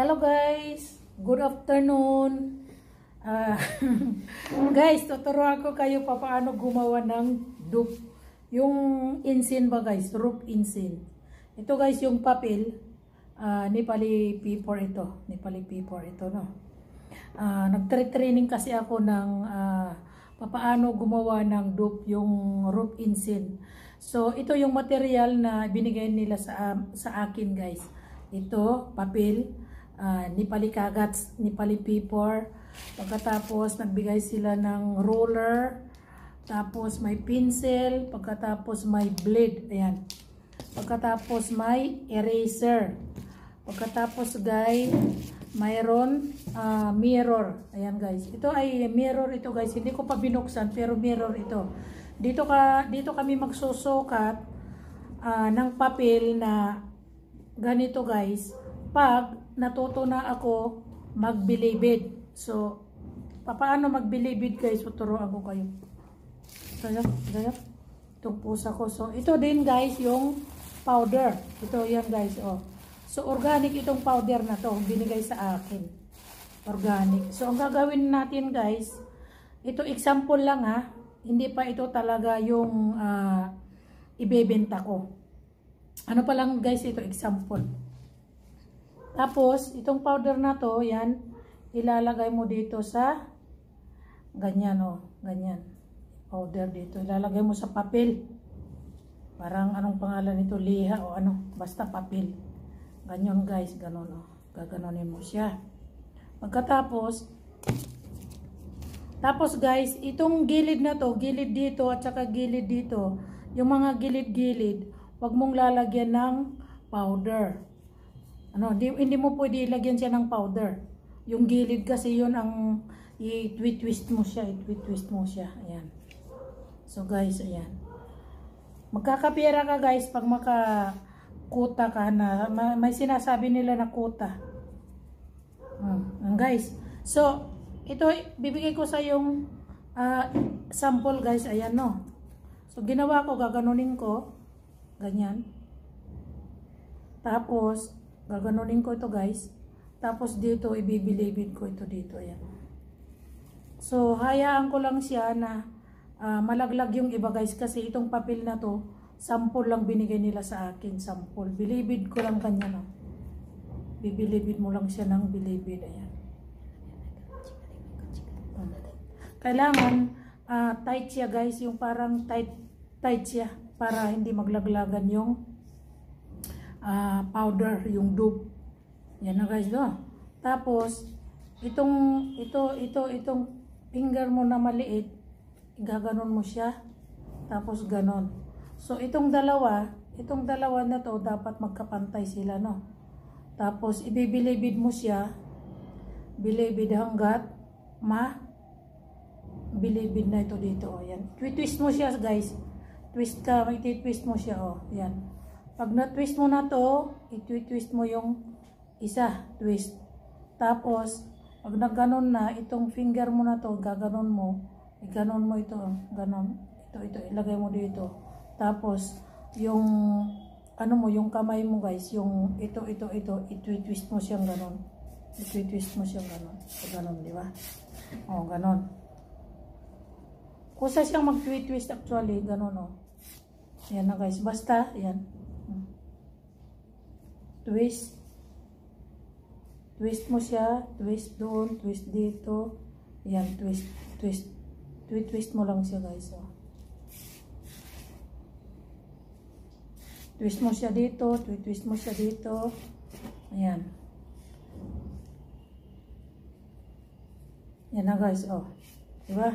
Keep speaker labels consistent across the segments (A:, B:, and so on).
A: Hello guys, good afternoon. Ah, guys, tuturuan ko kayo paano gumawa ng dupe. Yung insin ba guys, rope insin. Ito guys yung papel, Nepali P4 ito. Nepali P4 ito, no. Nagtre-training kasi ako ng paano gumawa ng dupe, yung rope insin. So ito yung material na binigay nila sa akin guys. Ito, papel. Nepali kagats, Nepali P4. Pagkatapos nagbigay sila ng roller, tapos may pencil, pagkatapos may blade, ayan. Pagkatapos may eraser. Pagkatapos guys, mayroon mirror. Ayan guys. Ito ay mirror ito guys. Hindi ko pa binuksan pero mirror ito. Dito kami magsusukat ng papel na ganito guys. Pag natuto na ako magbilibid. So, paano magbilibid guys? Tuturuan ko kayo. Ganyan. Itong pusa ko. So, ito din guys yung powder. Ito yan guys. Oh. So, organic itong powder na to. Binigay sa akin. Organic. So, ang gagawin natin guys, ito example lang ha. Hindi pa ito talaga yung ibebenta ko. Ano pa lang guys ito example. Tapos, itong powder na to, yan, ilalagay mo dito sa, ganyan o, ganyan. Powder dito, ilalagay mo sa papel. Parang anong pangalan nito, liha o ano, basta papel. Ganyan guys, ganon o. Gaganonin mo siya. Pagkatapos, guys, itong gilid na to, gilid dito at saka gilid dito, yung mga gilid-gilid, wag mong lalagyan ng powder. Hindi mo pwede ilagyan siya ng powder. Yung gilid kasi yun ang i-twist mo siya. Ayan. So guys, ayan. Magkakapira ka guys pag makakuta ka na. May sinasabi nila na kuta. Guys. So, ito, bibigay ko sa yung sample guys. Ayan no. So, ginawa ko, gaganunin ko. Ganyan. Tapos, gaganunin ko ito guys. Tapos dito, ibibilibid ko ito dito. Ayan. So, hayaan ko lang siya na malaglag yung iba guys. Kasi itong papel na to, sample lang binigay nila sa akin. Sample. Bilibid ko lang kanya. No? Bibilibid mo lang siya ng bilibid. Ayan. Kailangan tight siya guys. Yung parang tight siya. Para hindi maglaglagan yung powder, yung dupe. Yan na guys, no? Tapos, itong finger mo na maliit, gaganon mo siya. Tapos ganon. So, itong dalawa na to, dapat magkapantay sila, no? Tapos, ibibilibid mo siya. Bilibid hanggat bilibid na ito dito. O, yan. Twist mo siya, guys. Twist ka, twist mo siya, o. Yan. Pag na-twist mo na to, i-twist mo yung isa, twist. Tapos, pag nagganon na, itong finger mo na to, gaganon mo, iganon mo ito, ganon. Ito, ilagay mo dito. Tapos, yung, yung kamay mo guys, yung ito, i-twist mo siyang ganon. I-twist mo siyang ganon. Ganon, di ba? O, ganon. Kusa siyang mag-twist actually, ganon, o. Yan na guys, basta, yan. Twist mo siya, twist doon, twist dito. Yan, twist mo lang siya guys. Oh. Twist mo siya dito, twist mo siya dito. Ayan. Yan na guys, oh. Diba?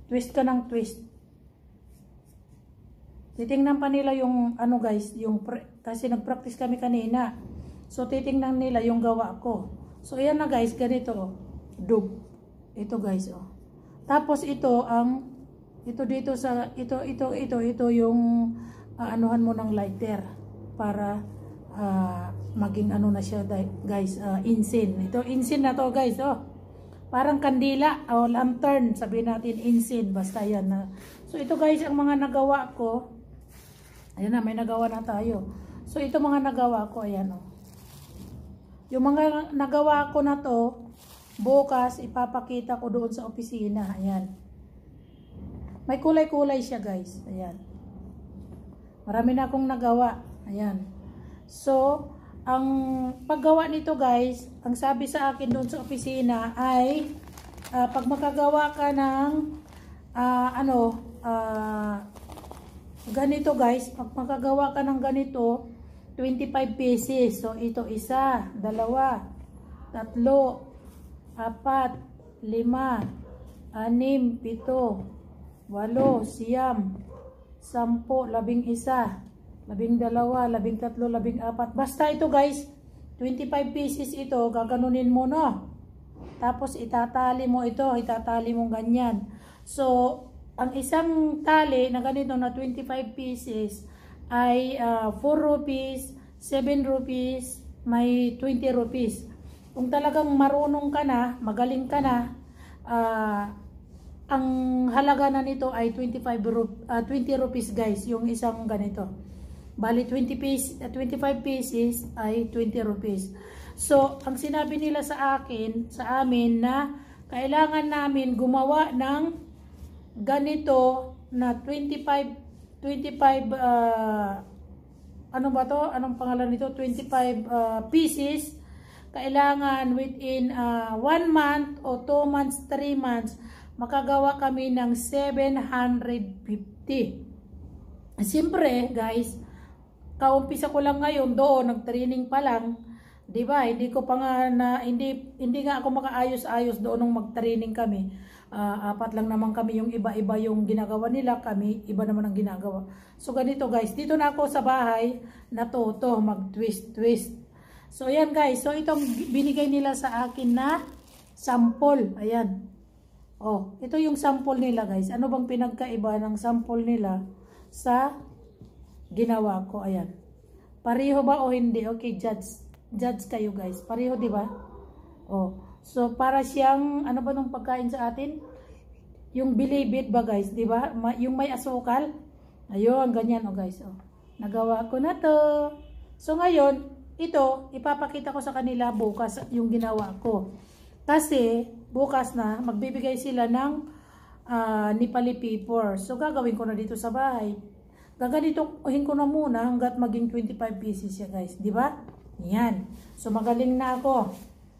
A: Twist ka ng twist. Titingnan pa nila yung guys, kasi nag-practice kami kanina. So titingnan nila yung gawa ko. So ayan na guys, ganito oh. Dupe. Ito guys oh. Tapos ito yung anuhan mo ng lighter para maging na siya guys, insin. Ito insin na to guys oh. Parang kandila o lantern, sabihin natin insin, basta yan na. So ito guys ang mga nagawa ko. Ayan na, may nagawa na tayo. So, ito mga nagawa ko, ayan o. Yung mga nagawa ko na to, bukas ipapakita ko doon sa opisina. Ayan. May kulay-kulay siya guys. Ayan. Marami na akong nagawa. Ayan. So, ang paggawa nito guys, ang sabi sa akin doon sa opisina ay pag makagawa ka ng ganito guys, pag makagawa ka ng ganito, 25 pieces. So, ito isa, dalawa, tatlo, apat, lima, anim, pito, walo, siyam, 10, 11, 12, 13, 14. Basta ito guys, 25 pieces ito, gaganunin mo no. Tapos itatali mo ito, itatali mo ganyan. So, ang isang tali na ganito na 25 pieces ay 4 rupees, 7 rupees, may 20 rupees. Kung talagang marunong ka na, magaling ka na, ang halaga na nito ay 20 rupees guys, yung isang ganito. Bali 25 pieces ay 20 rupees. So, ang sinabi nila sa amin na kailangan namin gumawa ng ganito na 25 ano ba to? Anong pangalan nito? 25 pieces. Kailangan within 1 month o 2 months, 3 months, makagawa kami ng 750. Siyempre, guys, kaumpisa ko lang ngayon doon, nag-training pa lang. 'Di ba? Hindi ko pa nga hindi nga ako makaayos-ayos doon nung mag-training kami. Apat lang naman kami, yung iba-iba yung ginagawa nila, kami iba naman ang ginagawa. So ganito guys, dito na ako sa bahay natuto mag-twist. So ayan guys, so itong binigay nila sa akin na sample. Ayan. Oh, ito yung sample nila guys. Ano bang pinagkaiba ng sample nila sa ginawa ko? Ayan. Pareho ba o hindi? Okay, judge kayo guys. Pareho, di ba? Oh. So, para siyang, ano ba nung pagkain sa atin? Yung bilibit ba guys, di ba? Yung may asukal. Ayun, ganyan guys. Oh. Nagawa ko na to. So, ngayon, ito, ipapakita ko sa kanila bukas yung ginawa ko. Kasi, bukas na, magbibigay sila ng Nepali paper. So, gagawin ko na dito sa bahay. Gaganituhin ko na muna hanggat maging 25 pieces siya guys. Di ba? Yan. So, magaling na ako.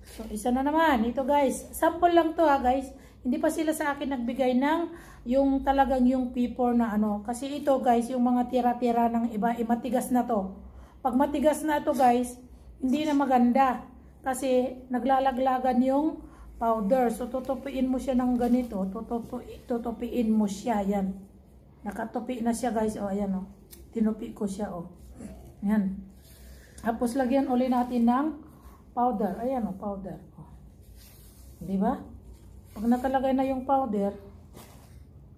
A: So, isa na naman. Ito guys. Sample lang to guys. Hindi pa sila sa akin nagbigay ng yung talagang yung paper na ano. Kasi ito guys, yung mga tira-tira ng iba, matigas na to. Pag matigas na to guys, hindi na maganda. Kasi naglalaglagan yung powder. So, tutupiin mo siya ng ganito. Tutupiin mo siya. Yan. Nakatupi na siya guys. O, ayan o. Tinupi ko siya o. Yan. Tapos lagyan ulit natin ng powder. Ayan o, powder. Di ba? Pag nakalagay na yung powder,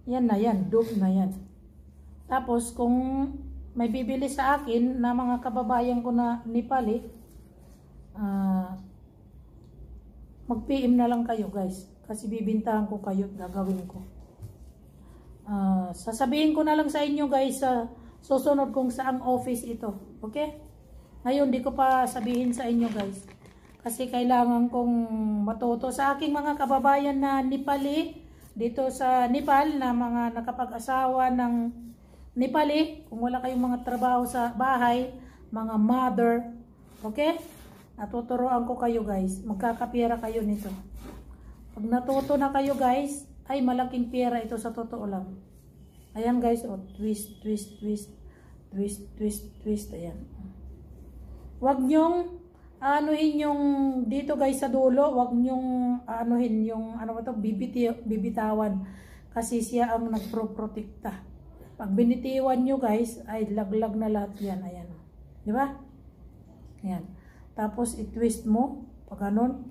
A: yan na yan. Dope na yan. Tapos, kung may bibili sa akin na mga kababayan ko na Nepali, mag-PM na lang kayo guys. Kasi bibintahan ko kayo, gagawin ko. Sasabihin ko na lang sa inyo guys sa susunod kung saang office ito. Okay? Ngayon, di ko pa sabihin sa inyo guys. Kasi kailangan kong matuto sa aking mga kababayan na Nepali, dito sa Nepal, na mga nakapag-asawa ng Nepali, kung wala kayong mga trabaho sa bahay, mga mother, okay? Natuturoan ko kayo guys, magkakapira kayo nito. Pag natuto na kayo guys, ay malaking pera ito sa totoo lang. Ayan guys, oh, twist, twist, twist, twist, twist, twist, ayan. Huwag nyong anuhin yung dito guys sa dulo, wag nyong anuhin yung ano ba to, bibitawan kasi siya ang nagproprotekta. Pag binitiwan nyo guys, ay laglag na lahat yan. Ayan. Di ba? Ayan. Tapos i-twist mo, pag ganun,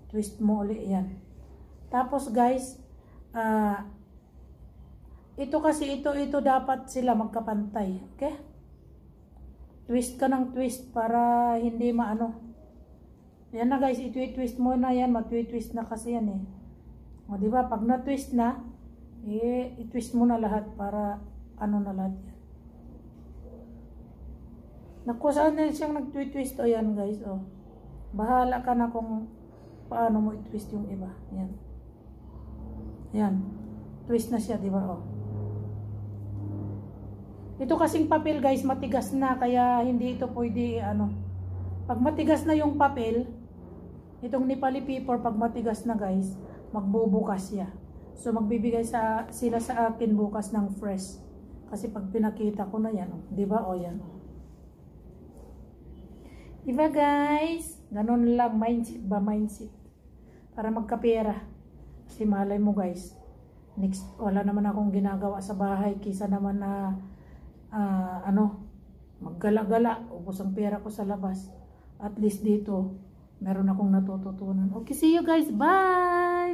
A: twist mo ulit yan. Tapos guys, ito kasi ito dapat sila magkapantay. Okay? Twist ka ng twist para hindi maano. Yan na guys, i-twist mo na yan. Mag-twist na kasi yan eh. O diba, pag na-twist na, i-twist mo na lahat para ano na lahat yan. Naku, saan na siyang nag-twist? O yan guys, o. Bahala ka na kung paano mo i-twist yung iba. Yan. Yan. Twist na siya, di ba? Oh. Ito kasing papel guys, matigas na. Kaya hindi ito pwede, ano. Pag matigas na yung papel, itong Nepali paper, pag matigas na guys, magbubukas siya. So magbibigay sila sa akin bukas ng fresh. Kasi pag pinakita ko na yan, oh, di ba? O yan. Diba guys? Ganon lang, mindset ba? Mindset. Para magkapera. Kasi malay mo guys, next, wala naman akong ginagawa sa bahay. Kisa naman na, maggala-gala. Ubos ang pera ko sa labas. At least dito, meron akong natututunan. Okay, see you guys. Bye!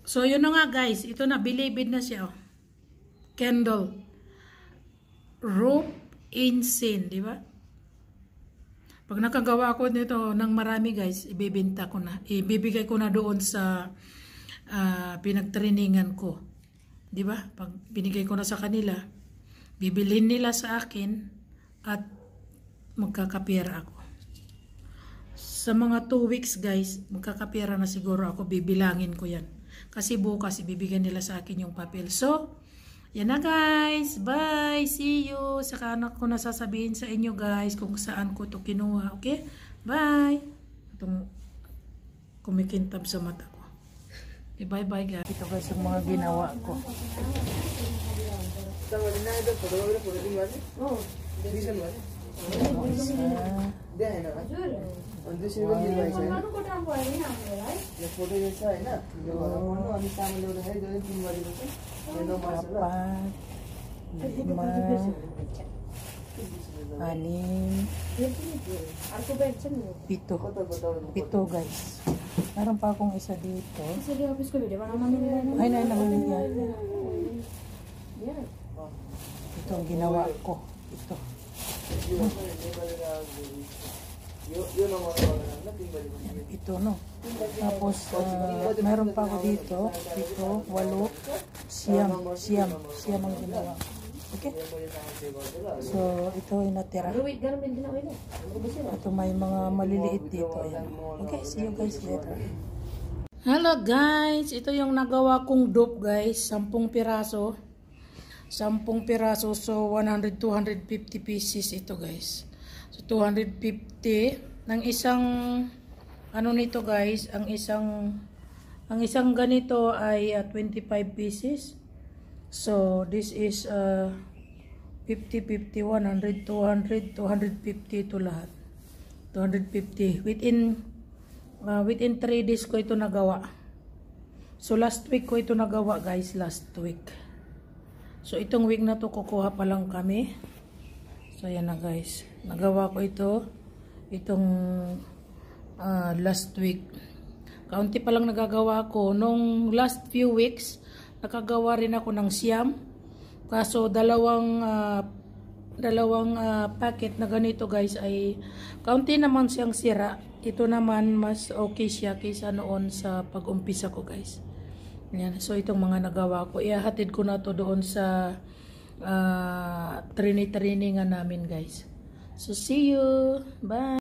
A: So, yun na nga guys. Ito na, bilibid na siya. Oh. Candle. Rope incense, di ba? Pag nakagawa ako nito ng marami guys, ibibenta ko na. Ibibigay ko na doon sa pinagtrainingan ko. Di ba? Pag binigay ko na sa kanila, bibilhin nila sa akin at magkakapera ako. Sa mga 2 weeks guys, magkakapera na siguro ako, bibilangin ko yan. Kasi bukas ibibigay nila sa akin yung papel. So, yan na guys. Bye. See you. Saka anak ko nasasabihin sa inyo guys kung saan ko ito kinuha. Okay? Bye. Itong kumikintab sa mata ko. Okay, bye bye guys. Ito guys yung mga ginawa ko. Pito guys. Meron pa akong isa dito. Ay naman yan. Ito ang ginawa ko. Ito. Ito no. Tapos meron pa ako dito. Ito, 8, siyam ang ginawa. Okay? So, ito ay natira. Ito may mga maliliit dito. Ayan. Okay, see you guys later. Hello guys! Ito yung nagawa kong dope guys. 10 piraso. 10 piraso. So, 250 pieces ito guys. So, 250. Ng isang, ano nito guys, ang isang ganito ay 25 pieces. So, this is 50, 50, 100, 200, 250 ito lahat. 250. Within 3 days ko ito nagawa. So, last week ko ito nagawa guys. Last week. So, itong week na to kukuha pa lang kami. So, yan na guys. Nagawa ko ito. Itong last week. Kaunti pa lang nagagawa ko. Nung last few weeks, nakagawa rin ako ng siyam. Kaso dalawang packet na ganito guys ay kaunti naman siyang sira. Ito naman mas okay siya kaysa noon sa pag-umpisa ko guys. Yan. So itong mga nagawa ko, ihahatid ko na to doon sa trainingan namin guys. So see you. Bye.